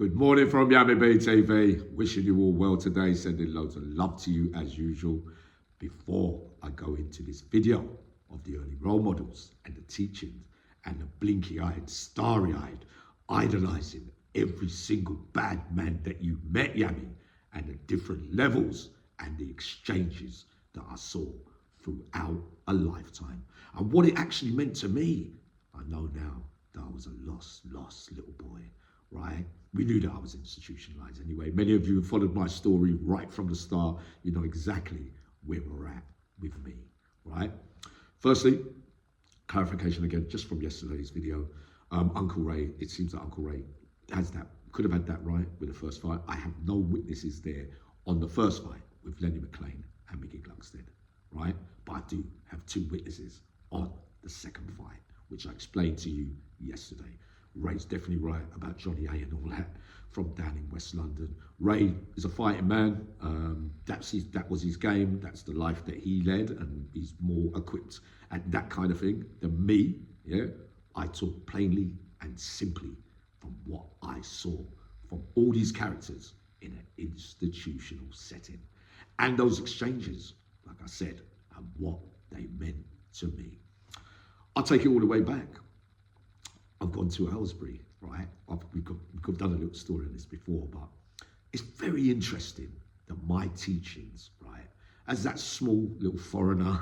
Good morning from Aylesbury TV. Wishing you all well today. Sending loads of love to you as usual. Before I go into this video of the early role models and the teachings and the blinky-eyed, starry-eyed, idolizing every single bad man that you met, Yami, and the different levels and the exchanges that I saw throughout a lifetime and what it actually meant to me. I know now that I was a lost little boy, right? We knew that I was institutionalized anyway. Many of you have followed my story right from the start. You know exactly where we're at with me, right? Firstly, clarification again, just from yesterday's video. Uncle Ray, it seems that Uncle Ray could have had that right with the first fight. I have no witnesses there on the first fight with Lenny McLean and Mickey Gluckstead, right? But I do have two witnesses on the second fight, which I explained to you yesterday. Ray's definitely right about Johnny A and all that from down in West London. Ray is a fighting man. That was his game. That's the life that he led, and he's more equipped at that kind of thing than me. Yeah, I talk plainly and simply from what I saw from all these characters in an institutional setting, and those exchanges, like I said, and what they meant to me. I'll take it all the way back. I've gone to Aylesbury, right? We've done a little story on this before, but it's very interesting that my teachings, right, as that small little foreigner,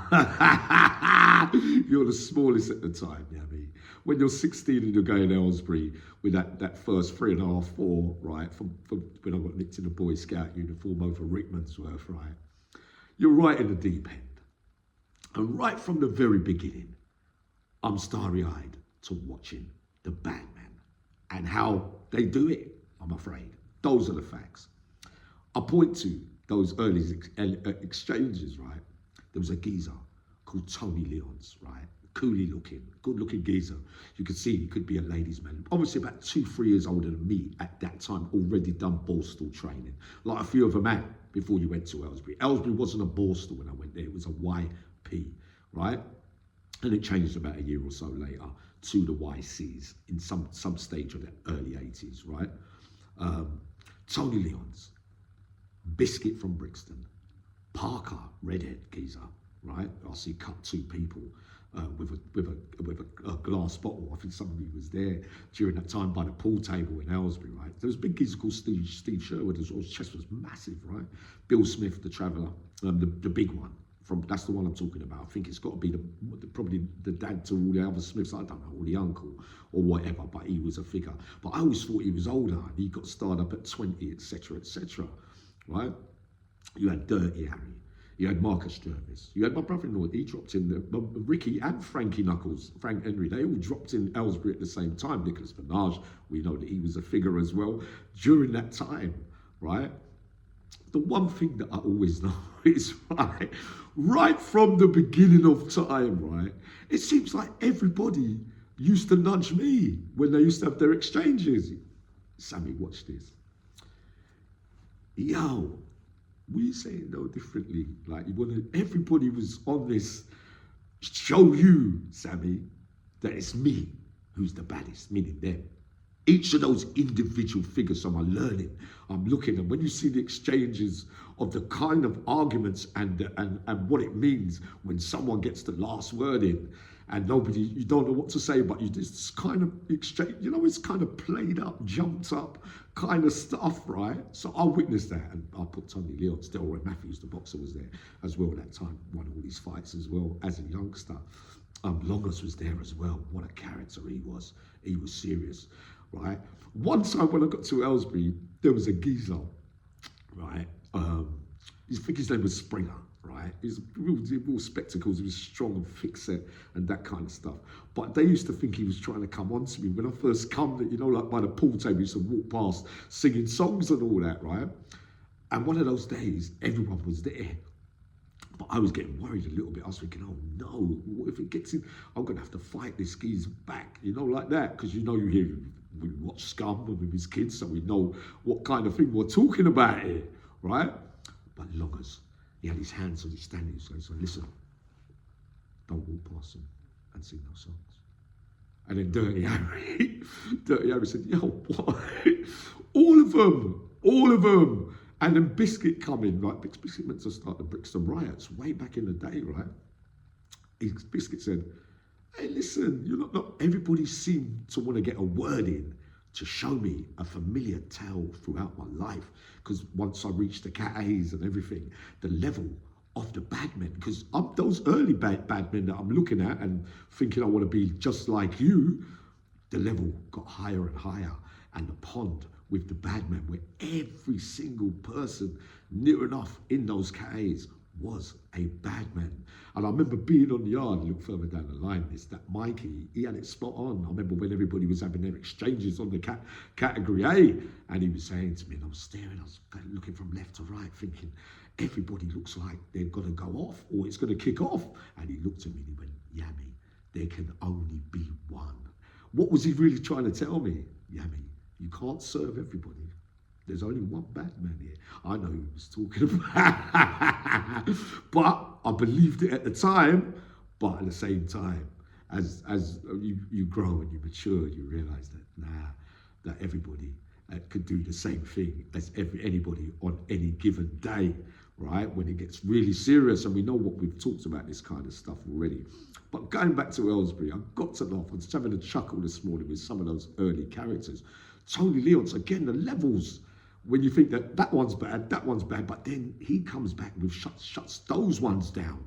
you're the smallest at the time, yeah, I mean, when you're 16 and you're going to Aylesbury with that first 3.5, 4, right, from when I got nicked in a Boy Scout uniform over Rickmansworth, right, you're right in the deep end. And right from the very beginning, I'm starry-eyed to watching the bad man and how they do it, I'm afraid. Those are the facts. I point to those early exchanges, right? There was a geezer called Tony Leons, right? Coolie looking, good looking geezer. You could see he could be a ladies' man. Obviously about 2-3 years older than me at that time, already done Borstal training. Like a few of them had before you went to Aylesbury. Aylesbury wasn't a Borstal when I went there, it was a YP, right? And it changed about a year or so later to the YCs in some stage of the early 80s, right? Tony Leons, Biscuit from Brixton, Parker, redhead geezer, right? I see cut 2 people with a glass bottle. I think somebody was there during that time by the pool table in Aylesbury, right? There was a big geezer called Steve Sherwood. His chest was massive, right? Bill Smith, the Traveller, the big one. That's the one I'm talking about. I think it's got to be probably the dad to all the other Smiths, I don't know, or the uncle or whatever, but he was a figure. But I always thought he was older and he got started up at 20, etc., right? You had Dirty Harry, you had Marcus Jervis, you had my brother-in-law, he dropped in, Ricky and Frankie Knuckles, Frank Henry, they all dropped in Aylesbury at the same time. Nicholas Minaj, we know that he was a figure as well during that time, right? The one thing that I always know is, right from the beginning of time, right, it seems like everybody used to nudge me when they used to have their exchanges. Sammy, watch this. Yo, we say it no differently. Like, everybody was on this, show you, Sammy, that it's me who's the baddest, meaning them. Each of those individual figures, so I'm learning, I'm looking, and when you see the exchanges of the kind of arguments and what it means when someone gets the last word in and you don't know what to say, but you just kind of exchange, you know, it's kind of played up, jumped up kind of stuff, right? So I witnessed that, and I put Tony Leons, Delroy Matthews, the boxer, was there as well at that time, won all these fights as well as a youngster. Longers was there as well. What a character he was. He was serious. Right. One time when I got to Aylesbury, there was a geezer, right? I think his name was Springer, right? He's real spectacles, he was strong and thick set and that kind of stuff. But they used to think he was trying to come on to me. When I first come, you know, like by the pool table, he used to walk past singing songs and all that, right? And one of those days, everyone was there. But I was getting worried a little bit. I was thinking, oh no, what if it gets in? I'm going to have to fight this geezer back, you know, like that. Because, you know, we watch Scum with his kids, so we know what kind of thing we're talking about here, right? But Longers, he had his hands on his standing, so he said, listen, don't walk past him and sing no songs. And then Dirty Harry said, yo, All of them. And then Biscuit coming, right? Biscuit meant to start the Brixton riots way back in the day, right? Biscuit said, hey, listen, not everybody seemed to want to get a word in to show me a familiar tale throughout my life. Because once I reached the CatAs and everything, the level of the bad men, because those early bad men that I'm looking at and thinking I want to be just like you, the level got higher and higher. And the pond with the bad men, where every single person near enough in those CatAs was a bad man. And I remember being on the yard, a little further down the line, that Mikey, he had it spot on. I remember when everybody was having their exchanges on the category A, and he was saying to me, and I was staring, I was looking from left to right, thinking, everybody looks like they're gonna go off, or it's gonna kick off. And he looked at me and he went, Yami, there can only be one. What was he really trying to tell me? Yami, you can't serve everybody. There's only one bad man here. I know he was talking about, but I believed it at the time. But at the same time, as you grow and you mature, you realise that everybody could do the same thing as anybody on any given day, right? When it gets really serious, and we know what we've talked about this kind of stuff already. But going back to Aylesbury, I got to laugh. I was having a chuckle this morning with some of those early characters. Tony Leon's, again, the levels, when you think that one's bad, but then he comes back with shuts those ones down.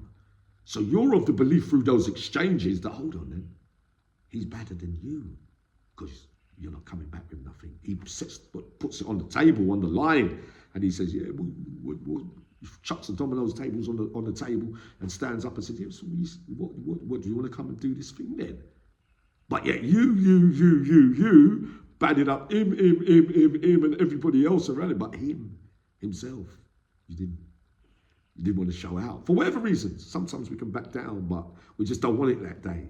So you're of the belief through those exchanges that, hold on then, he's better than you, because you're not coming back with nothing. He puts it on the table, on the line, and he says, yeah, we'll chucks the dominoes tables on the table and stands up and says, yeah, so what do you want to come and do this thing then? But yet you batted up him and everybody else around him, but himself, you didn't want to show out. For whatever reasons, sometimes we can back down, but we just don't want it that day.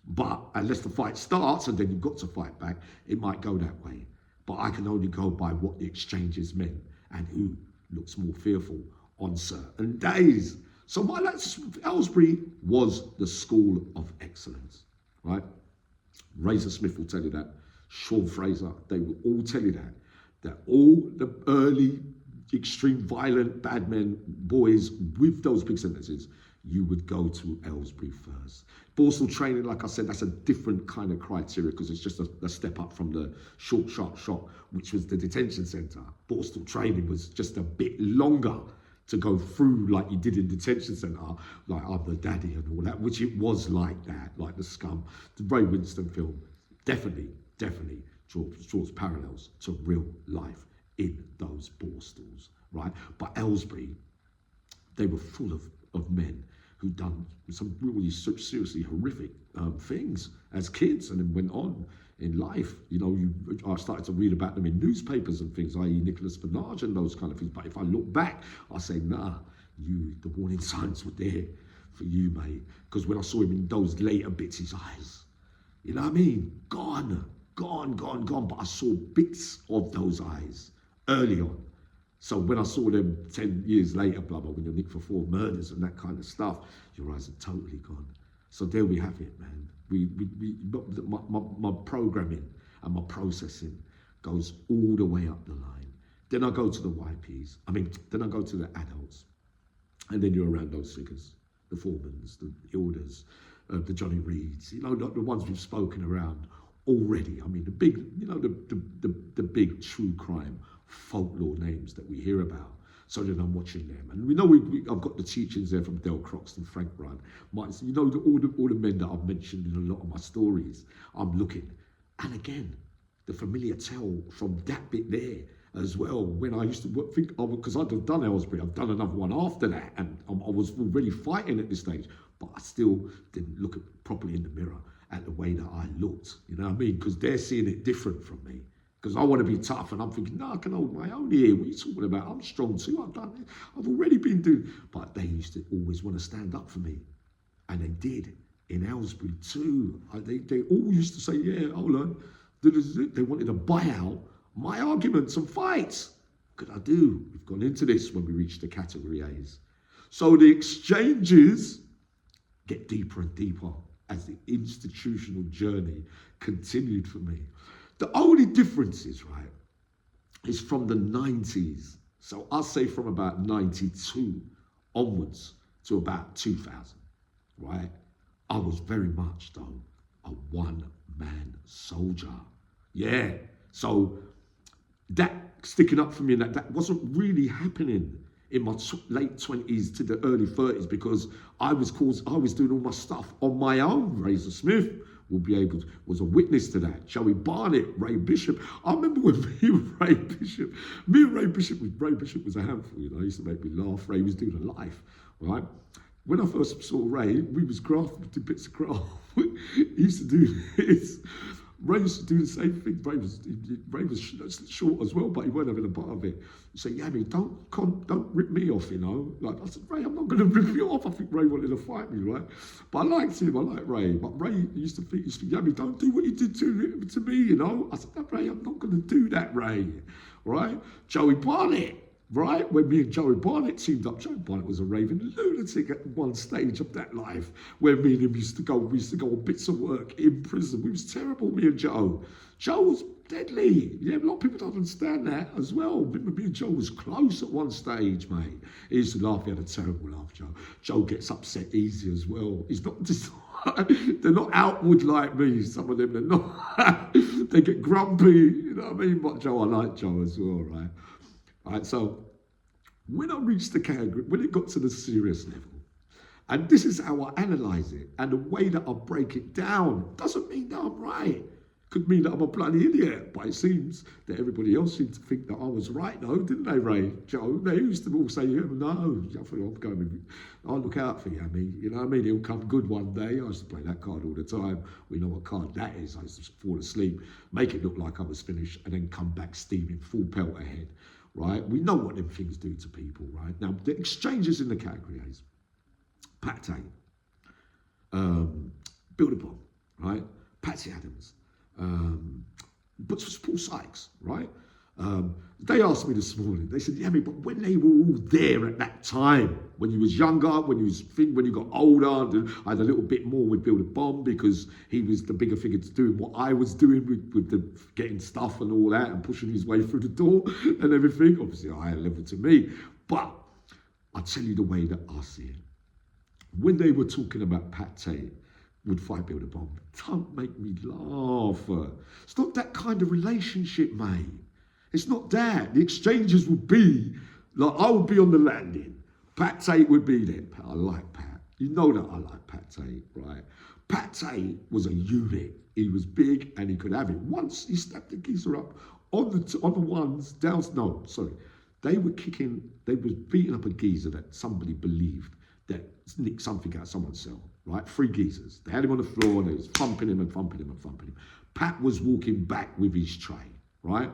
But unless the fight starts and then you've got to fight back, it might go that way. But I can only go by what the exchanges meant and who looks more fearful on certain days. So Aylesbury was the school of excellence, right? Razor Smith will tell you that. Sean Fraser, they will all tell you that all the early extreme violent bad men, boys with those big sentences, you would go to Aylesbury first. Borstal training, like I said, that's a different kind of criteria because it's just a step up from the short, sharp shot, which was the detention centre. Borstal training was just a bit longer to go through like you did in detention centre, like I'm the daddy and all that, which it was like that, like the Scum, the Ray Winston film, definitely draws parallels to real life in those Borstals, right? But Aylesbury, they were full of men who'd done some really seriously horrific things as kids and then went on in life. You know, I started to read about them in newspapers and things, i.e. Nicholas Benage and those kind of things. But if I look back, I say, nah, the warning signs were there for you, mate. Because when I saw him in those later bits, his eyes, you know what I mean? Gone. But I saw bits of those eyes early on. So when I saw them 10 years later, blah, blah, when you're nicked for 4 murders and that kind of stuff, your eyes are totally gone. So there we have it, man. My programming and my processing goes all the way up the line. Then I go to the YPs. Then I go to the adults. And then you're around those figures, the Formans, the Hilders, the Johnny Reeds, you know, the ones we've spoken around already. I mean, the big, you know, the big true crime folklore names that we hear about. So then I'm watching them, and we know I've got the teachings there from Del Croxton, Frank Rudd, you know, all the men that I've mentioned in a lot of my stories. I'm looking, and again, the familiar tell from that bit there as well. When I used to think, because I'd have done Aylesbury, I've done another one after that, and I was already fighting at this stage, but I still didn't look properly in the mirror at the way that I looked. You know what I mean? Because they're seeing it different from me. Because I want to be tough, and I'm thinking, no, I can hold my own here. What are you talking about? I'm strong too. I've done it. I've already been doing. But they used to always want to stand up for me, and they did in Aylesbury too. They all used to say, yeah, hold on. They wanted to buy out my arguments and fights. What could I do? We've gone into this when we reach the category A's. So the exchanges get deeper and deeper as the institutional journey continued for me. The only difference is, right, is from the 90s. So I'll say from about 92 onwards to about 2000, right? I was very much, though, a one-man soldier. Yeah. So that sticking up for me, that wasn't really happening in my late 20s to the early 30s, because I was doing all my stuff on my own. Razor Smith was a witness to that. Joey Barnett, Ray Bishop. I remember when Ray Bishop was a handful, you know. He used to make me laugh. Ray was doing a life, right? When I first saw Ray, we was grafting bits of craft. He used to do this. Ray used to do the same thing. Ray was short as well, but he weren't having a part of it. He said, Yami, don't rip me off, you know. Like, I said, Ray, I'm not going to rip you off. I think Ray wanted to fight me, right? But I liked him. I liked Ray. But Ray used to think, Yami, don't do what you did to me, you know. I said, no, Ray, I'm not going to do that, Ray. Right? Joey Barnett. Right, when me and Joey Barnett teamed up, Joey Barnett was a raving lunatic at one stage of that life, where me and him used to go on bits of work in prison. We was terrible, me and Joe. Joe was deadly. Yeah, a lot of people don't understand that as well. Me and Joe was close at one stage, mate. He used to laugh. He had a terrible laugh, Joe. Joe gets upset easy as well. He's not just, they're not outward like me, some of them. They're not, they get grumpy, you know what I mean? But Joe, I like Joe as well, right? Right, so when I reached the category, when it got to the serious level, and this is how I analyze it, and the way that I break it down doesn't mean that I'm right. Could mean that I'm a bloody idiot, but it seems that everybody else seemed to think that I was right, though, didn't they, Ray? Joe, they used to all say, no, I thought I'm going with you. I'll look out for you, I mean, you know what I mean? It'll come good one day. I used to play that card all the time. We know what card that is. I used to fall asleep, make it look like I was finished, and then come back steaming, full pelt ahead. Right, we know what them things do to people, right? Now, the exchanges in the category A's, Tate, Build a Bomb, right? Patsy Adams, but Paul Sykes, right? They asked me this morning, they said, yeah, but when they were all there at that time, when you was younger, when you got older, I had a little bit more with Build a Bomb because he was the bigger figure to doing what I was doing with the getting stuff and all that and pushing his way through the door and everything. Obviously, a higher level to me. But I'll tell you the way that I see it. When they were talking about Pat Tate would fight Build a Bomb, don't make me laugh. It's not that kind of relationship, mate. It's not that. The exchanges would be, like, I would be on the landing. Pat Tate would be there. I like Pat. You know that I like Pat Tate, right? Pat Tate was a unit. He was big and he could have it. Once he snapped the geezer up on the ones down. No, sorry. They was beating up a geezer that somebody believed that nicked something out of someone's cell, right? 3 geezers. They had him on the floor and they was thumping him and thumping him and thumping him. Pat was walking back with his tray, right?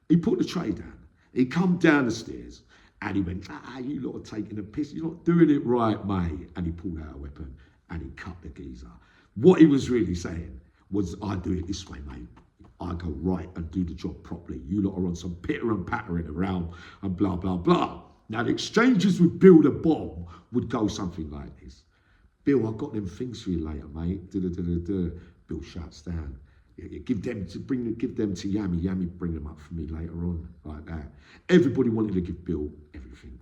He put the tray down. He come down the stairs and he went, you lot are taking a piss. You're not doing it right, mate. And he pulled out a weapon and he cut the geezer. What he was really saying was, I do it this way, mate. I go right and do the job properly. You lot are on some pitter and pattering around and blah, blah, blah. Now, the exchanges with Build a Bomb would go something like this. Bill, I've got them things for you later, mate. Bill shuts down. Give them to Yami. Yami bring them up for me later on, like that. Everybody wanted to give Bill everything.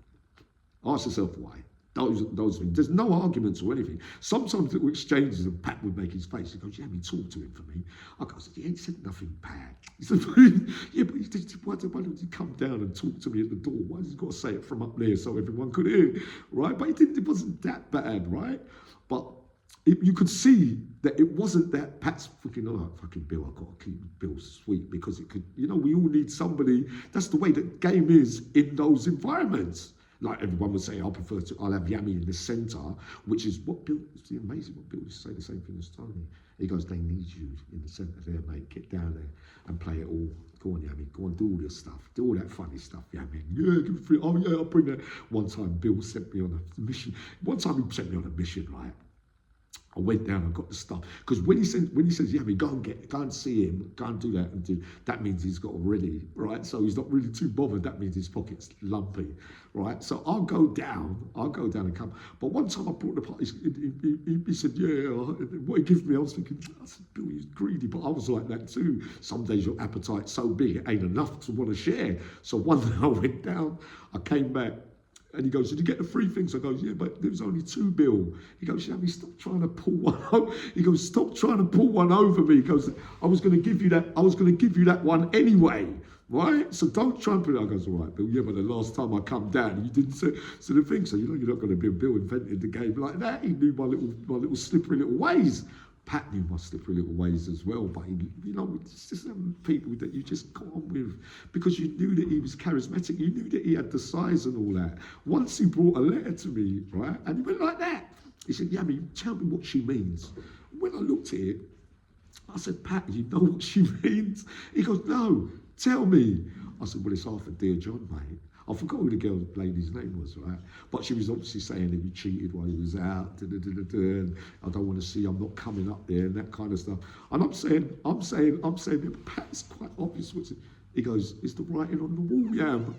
Ask yourself why. Those things. There's no arguments or anything. Sometimes little exchanges and Pat would make his face. He goes, Yami, talk to him for me. I go, he ain't said nothing bad. He said, yeah, but why don't you come down and talk to me at the door? Why has he got to say it from up there so everyone could hear? Right? But it wasn't that bad, right? But you could see that it wasn't that Pat's fucking Bill, I've got to keep Bill sweet because it could, we all need somebody. That's the way the game is in those environments. Like everyone would say, I'll have Yami in the centre, which is what Bill, it's amazing what Bill used to say the same thing as Tony. He goes, they need you in the centre there, mate. Get down there and play it all. Go on, Yami, go and do all your stuff. Do all that funny stuff, Yami. Yeah, give it free. Oh, yeah, I'll bring that. One time Bill sent me on a mission. Right? I went down and got the stuff, because when he says, yeah, go and see him, go and do that, and do that means he's got already, right? So he's not really too bothered. That means his pocket's lumpy, right? So I'll go down and come. But one time I brought the pot. He said, yeah. What he gave me, I was thinking, I said, Bill, he's greedy, but I was like that too. Some days your appetite's so big it ain't enough to want to share. So one day I went down, I came back. And he goes, did you get the 3 things? I go, yeah, but there was only 2, Bill. He goes, yeah, stop trying to pull one over. He goes, stop trying to pull one over me. He goes, I was going to give you that one anyway, right? So don't try and put it. I goes, all right, Bill, yeah, but the last time I come down, you didn't say the thing. So you're not going to be Bill invented the game like that. He knew my little slippery little ways. Pat knew my slippery little ways as well, but it's just people that you just got on with because you knew that he was charismatic, you knew that he had the size and all that. Once he brought a letter to me, right, and he went like that. He said, Yami, tell me what she means. When I looked at it, I said, Pat, you know what she means? He goes, no, tell me. I said, well, it's Arthur Dear John, mate. I forgot who the lady's name was, right? But she was obviously saying that you cheated while he was out, and I don't want to see, I'm not coming up there, and that kind of stuff. And I'm saying, Pat's quite obvious. What's it? He goes, it's the writing on the wall, Yam.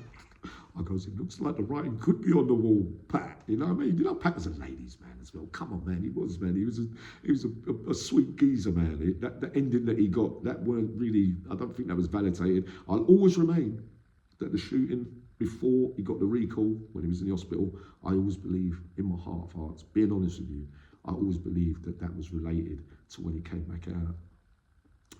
I goes, it looks like the writing could be on the wall, Pat. You know what I mean? You know, Pat was a ladies' man as well. Come on, man, he was, man. He was a sweet geezer, man. That ending that he got, that weren't really, I don't think that was validated. I'll always remain that the shooting, before he got the recall, when he was in the hospital, I always believe, in my heart of hearts, being honest with you, I always believed that was related to when he came back out.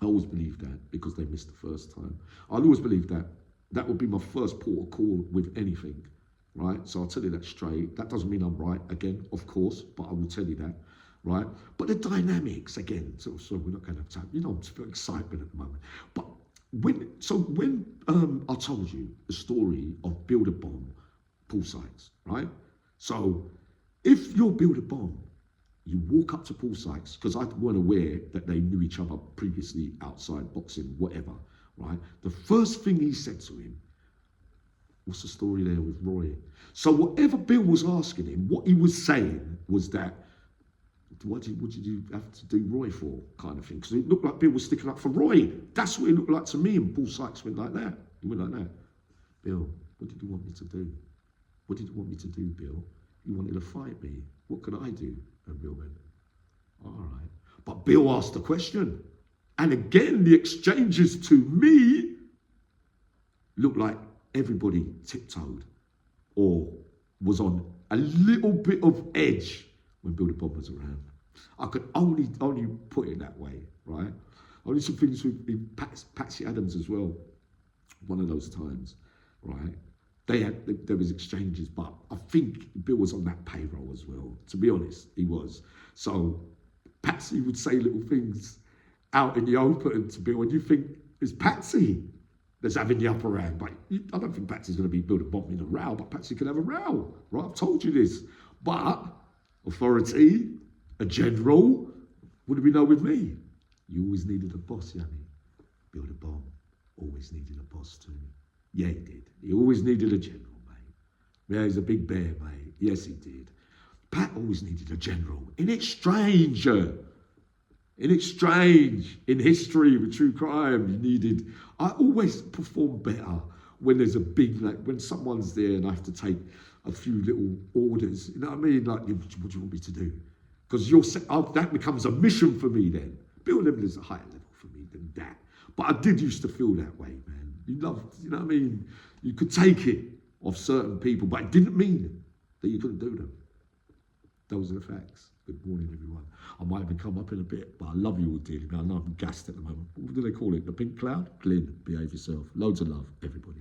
I always believed that because they missed the first time. I always believed that. That would be my first port of call with anything, right? So I'll tell you that straight. That doesn't mean I'm right, again, of course, but I will tell you that, right? But the dynamics, again, so we're not going to have time. You know, I'm feeling excitement at the moment. But when I told you the story of Build a Bomb, Paul Sykes, right? So if you're Build a Bomb, you walk up to Paul Sykes, because I weren't aware that they knew each other previously outside boxing, whatever, right? The first thing he said to him, what's the story there with Roy? So whatever Bill was asking him, what he was saying was that, what did you have to do Roy for, kind of thing? Because it looked like Bill was sticking up for Roy. That's what it looked like to me. And Paul Sykes went like that. He went like that. Bill, what did you want me to do? What did you want me to do, Bill? You wanted to fight me. What could I do? And Bill went, all right. But Bill asked the question. And again, the exchanges to me looked like everybody tiptoed or was on a little bit of edge when Build a Bomb was around. I could only put it that way, right? Only some things with Patsy Adams as well. One of those times, right? There was exchanges, but I think Bill was on that payroll as well. To be honest, he was. So Patsy would say little things out in the open to Bill, and you think it's Patsy that's having the upper hand. But I don't think Patsy's going to be Build a Bomb in a row, but Patsy could have a row, right? I've told you this. But authority, a general, what do we know with me? You always needed a boss, Yanni. Build a Bomb always needed a boss too. Yeah, he did. He always needed a general, mate. Yeah, he's a big bear, mate. Yes, he did. Pat always needed a general. Isn't it strange? In history with true crime, you needed. I always perform better when there's a big, like when someone's there and I have to take a few little orders. You know what I mean? Like, what do you want me to do? Because that becomes a mission for me then. Build level is a higher level for me than that. But I did used to feel that way, man. You know what I mean? You could take it off certain people, but it didn't mean that you couldn't do them. Those are the facts. Good morning, everyone. I might even come up in a bit, but I love you all dearly. I know I'm gassed at the moment. What do they call it? The pink cloud? Glyn, behave yourself. Loads of love, everybody.